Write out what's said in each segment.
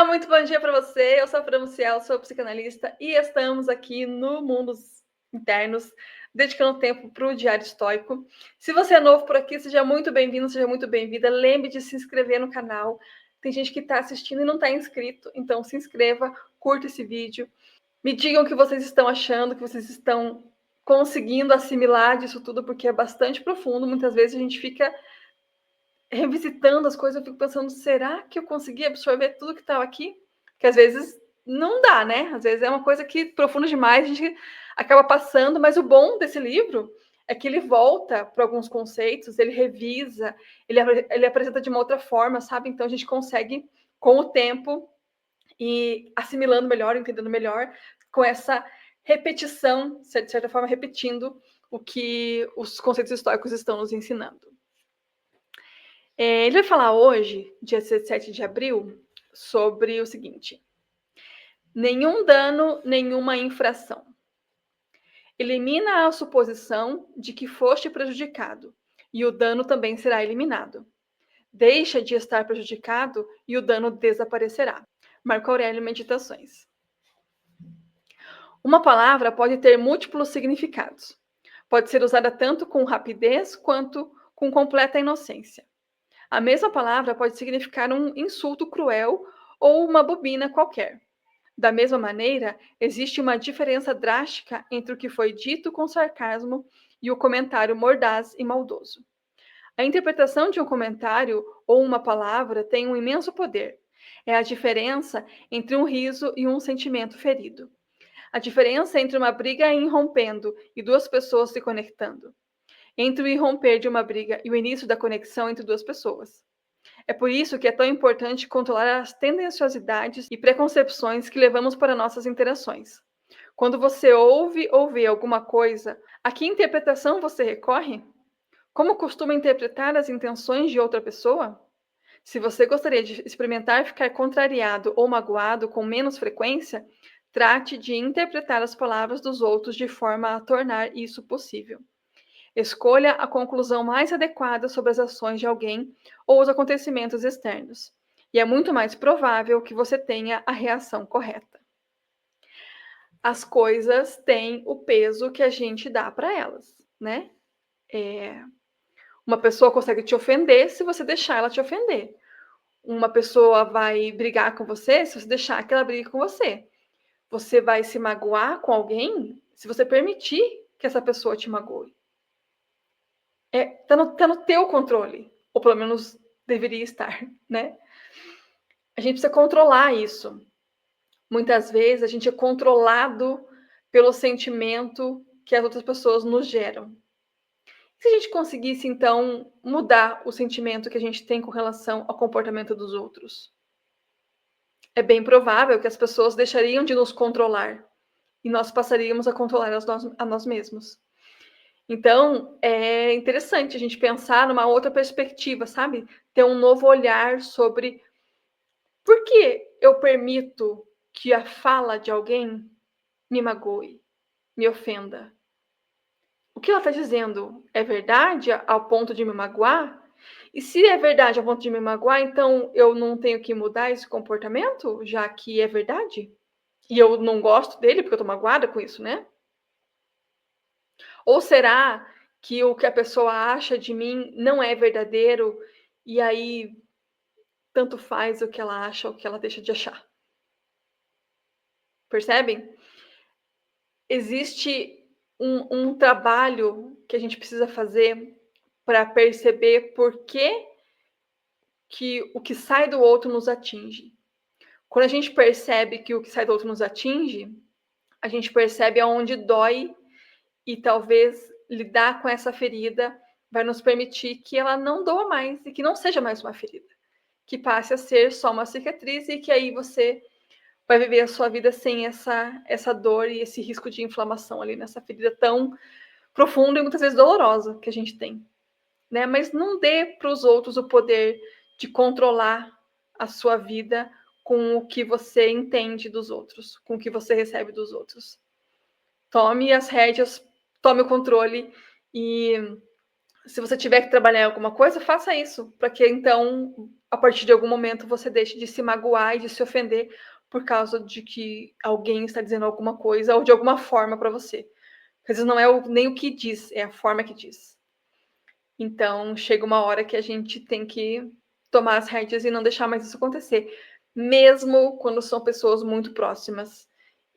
muito bom dia para você. Eu sou a Fran Maciel, sou psicanalista e estamos aqui no Mundos Internos, dedicando tempo para o Diário Estoico. Se você é novo por aqui, seja muito bem-vindo, seja muito bem-vinda. Lembre de se inscrever no canal. Tem gente que está assistindo e não está inscrito, então se inscreva, curta esse vídeo. Me digam o que vocês estão achando, que vocês estão conseguindo assimilar disso tudo, porque é bastante profundo. Muitas vezes a gente fica revisitando as coisas, eu fico pensando, será que eu consegui absorver tudo que estava aqui? Porque às vezes não dá, né? Às vezes é uma coisa que profunda demais, a gente acaba passando, mas o bom desse livro é que ele volta para alguns conceitos, ele revisa, ele apresenta de uma outra forma, sabe? Então a gente consegue, com o tempo, ir assimilando melhor, entendendo melhor, com essa repetição, de certa forma, repetindo o que os conceitos estoicos estão nos ensinando. Ele vai falar hoje, dia 17 de abril, sobre o seguinte: nenhum dano, nenhuma infração. Elimina a suposição de que foste prejudicado, e o dano também será eliminado. Deixa de estar prejudicado e o dano desaparecerá. Marco Aurélio, Meditações. Uma palavra pode ter múltiplos significados. Pode ser usada tanto com rapidez quanto com completa inocência. A mesma palavra pode significar um insulto cruel ou uma bobina qualquer. Da mesma maneira, existe uma diferença drástica entre o que foi dito com sarcasmo e o comentário mordaz e maldoso. A interpretação de um comentário ou uma palavra tem um imenso poder. É a diferença entre um riso e um sentimento ferido. A diferença entre uma briga irrompendo e duas pessoas se conectando. Entre o irromper de uma briga e o início da conexão entre duas pessoas. É por isso que é tão importante controlar as tendenciosidades e preconcepções que levamos para nossas interações. Quando você ouve ou vê alguma coisa, a que interpretação você recorre? Como costuma interpretar as intenções de outra pessoa? Se você gostaria de experimentar ficar contrariado ou magoado com menos frequência, trate de interpretar as palavras dos outros de forma a tornar isso possível. Escolha a conclusão mais adequada sobre as ações de alguém ou os acontecimentos externos, e é muito mais provável que você tenha a reação correta. As coisas têm o peso que a gente dá para elas, né? Uma pessoa consegue te ofender se você deixar ela te ofender. Uma pessoa vai brigar com você se você deixar que ela brigue com você. Você vai se magoar com alguém se você permitir que essa pessoa te magoe. Tá no teu controle, ou pelo menos deveria estar, né? A gente precisa controlar isso. Muitas vezes a gente é controlado pelo sentimento que as outras pessoas nos geram. E se a gente conseguisse, então, mudar o sentimento que a gente tem com relação ao comportamento dos outros? É bem provável que as pessoas deixariam de nos controlar e nós passaríamos a controlar a nós mesmos. Então, é interessante a gente pensar numa outra perspectiva, sabe? Ter um novo olhar sobre por que eu permito que a fala de alguém me magoe, me ofenda. O que ela está dizendo é verdade ao ponto de me magoar? E se é verdade ao ponto de me magoar, então eu não tenho que mudar esse comportamento, já que é verdade? E eu não gosto dele porque eu estou magoada com isso, né? Ou será que o que a pessoa acha de mim não é verdadeiro e aí tanto faz o que ela acha ou o que ela deixa de achar? Percebem? Existe um trabalho que a gente precisa fazer para perceber por que o que sai do outro nos atinge. Quando a gente percebe que o que sai do outro nos atinge, a gente percebe aonde dói e talvez lidar com essa ferida vai nos permitir que ela não doa mais e que não seja mais uma ferida, que passe a ser só uma cicatriz e que aí você vai viver a sua vida sem essa dor e esse risco de inflamação ali nessa ferida tão profunda e muitas vezes dolorosa que a gente tem, né? Mas não dê para os outros o poder de controlar a sua vida com o que você entende dos outros, com o que você recebe dos outros. Tome as rédeas, tome o controle e Se você tiver que trabalhar em alguma coisa, faça isso, para que então, a partir de algum momento, você deixe de se magoar e de se ofender por causa de que alguém está dizendo alguma coisa ou de alguma forma para você. Às vezes não é nem o que diz, é a forma que diz. Então, chega uma hora que a gente tem que tomar as rédeas e não deixar mais isso acontecer, mesmo quando são pessoas muito próximas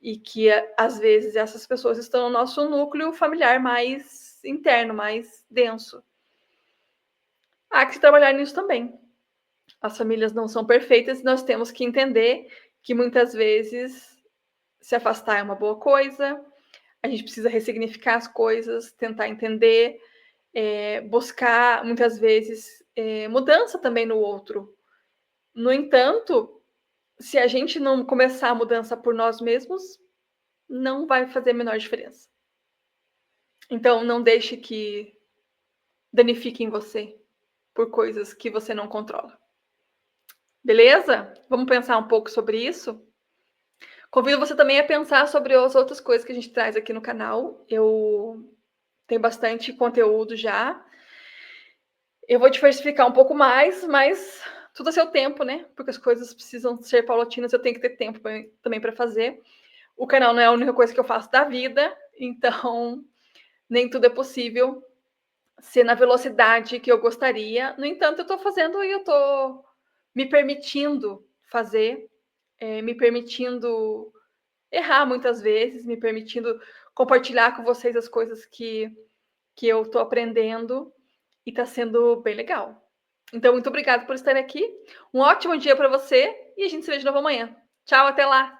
e que às vezes essas pessoas estão no nosso núcleo familiar mais interno, mais denso. Há que se trabalhar nisso também. As famílias não são perfeitas e nós temos que entender que muitas vezes se afastar é uma boa coisa, a gente precisa ressignificar as coisas, tentar entender, buscar muitas vezes mudança também no outro. No entanto, se a gente não começar a mudança por nós mesmos, não vai fazer a menor diferença. Então, não deixe que danifiquem você por coisas que você não controla. Beleza? Vamos pensar um pouco sobre isso? Convido você também a pensar sobre as outras coisas que a gente traz aqui no canal. Eu tenho bastante conteúdo já. Eu vou diversificar um pouco mais, mas tudo a seu tempo, né? Porque as coisas precisam ser paulatinas, eu tenho que ter tempo também para fazer. O canal não é a única coisa que eu faço da vida, então nem tudo é possível ser na velocidade que eu gostaria. No entanto, eu estou fazendo e eu estou me permitindo fazer, me permitindo errar muitas vezes, me permitindo compartilhar com vocês as coisas que eu estou aprendendo e está sendo bem legal. Então, muito obrigada por estar aqui. Um ótimo dia para você e a gente se vê de novo amanhã. Tchau, até lá!